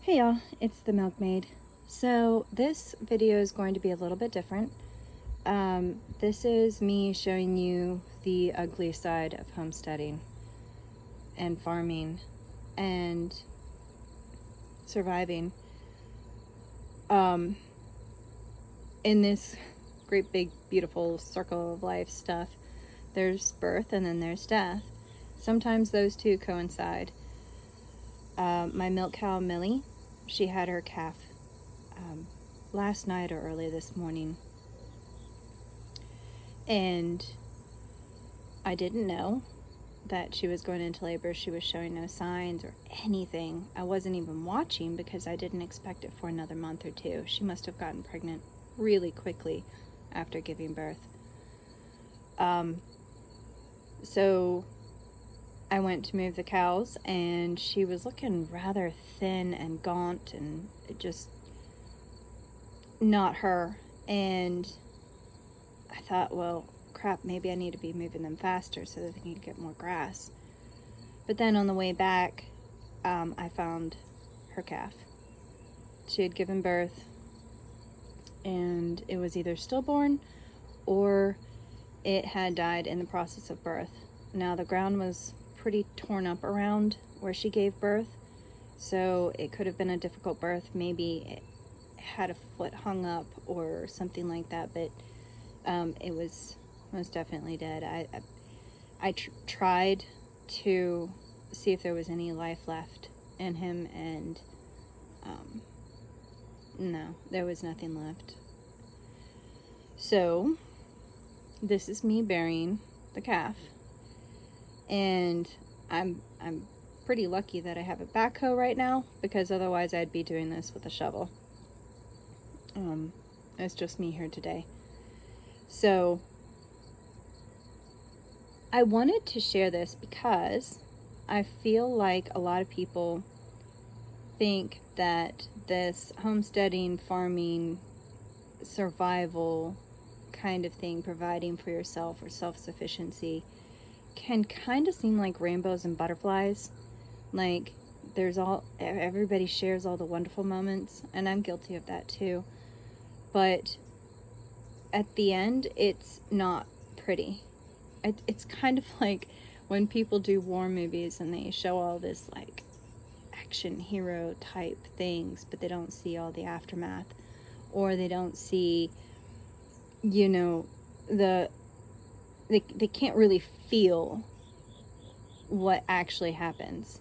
Hey y'all, it's the Milkmaid. So this video is going to be a little bit different. This is me showing you the ugly side of homesteading and farming and surviving. In this great big beautiful circle of life stuff, there's birth and then there's death. Sometimes those two coincide. My milk cow Millie, she had her calf last night or early this morning, and I didn't know that she was going into labor. She was showing no signs or anything. I wasn't even watching because I didn't expect it for another month or two. She must have gotten pregnant really quickly after giving birth. So I went to move the cows, and she was looking rather thin and gaunt and just not her. And I thought, well, crap, maybe I need to be moving them faster so that they can get more grass. But then on the way back, I found her calf. She had given birth, and it was either stillborn or it had died in the process of birth. Now, the ground was pretty torn up around where she gave birth, so it could have been a difficult birth. Maybe it had a foot hung up or something like that, but it was most definitely dead. I tried to see if there was any life left in him, and no, there was nothing left. So this is me burying the calf, and I'm pretty lucky that I have a backhoe right now, because otherwise I'd be doing this with a shovel. It's just me here today. So I wanted to share this because I feel like a lot of people think that this homesteading, farming, survival kind of thing, providing for yourself or self-sufficiency, can kind of seem like rainbows and butterflies. Like everybody shares all the wonderful moments, and I'm guilty of that too. But at the end, it's not pretty. It's kind of like when people do war movies and they show all this like action hero type things, but they don't see all the aftermath, or they don't see, they can't really feel what actually happens.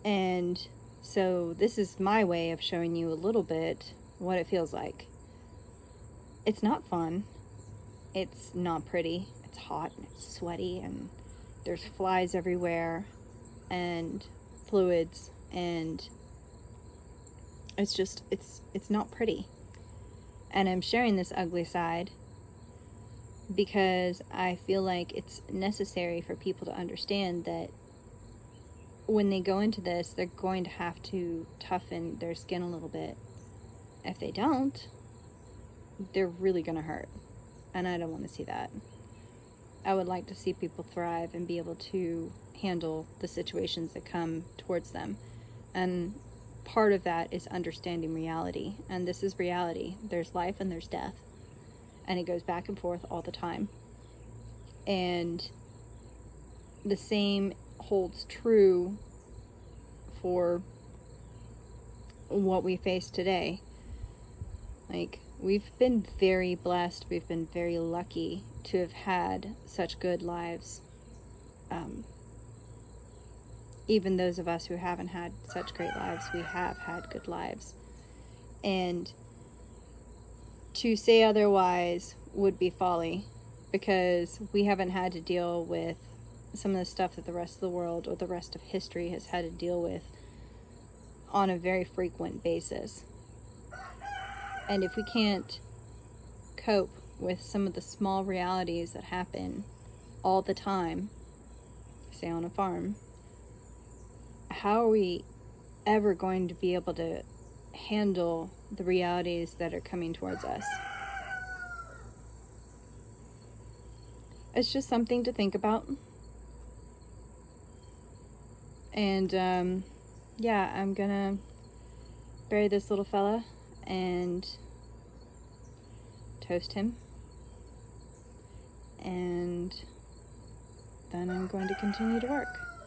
And so this is my way of showing you a little bit what it feels like. It's not fun. It's not pretty. It's hot and it's sweaty, and there's flies everywhere and fluids, and it's not pretty. And I'm sharing this ugly side because I feel like it's necessary for people to understand that when they go into this, they're going to have to toughen their skin a little bit. If they don't, they're really going to hurt. And I don't want to see that. I would like to see people thrive and be able to handle the situations that come towards them. And part of that is understanding reality. And this is reality. There's life and there's death. And it goes back and forth all the time. And the same holds true for what we face today. Like, we've been very blessed. We've been very lucky to have had such good lives. Even those of us who haven't had such great lives, we have had good lives. And to say otherwise would be folly, because we haven't had to deal with some of the stuff that the rest of the world or the rest of history has had to deal with on a very frequent basis. And if we can't cope with some of the small realities that happen all the time, say on a farm, how are we ever going to be able to handle the realities that are coming towards us? It's just something to think about. And yeah, I'm gonna bury this little fella and toast him. And then I'm going to continue to work.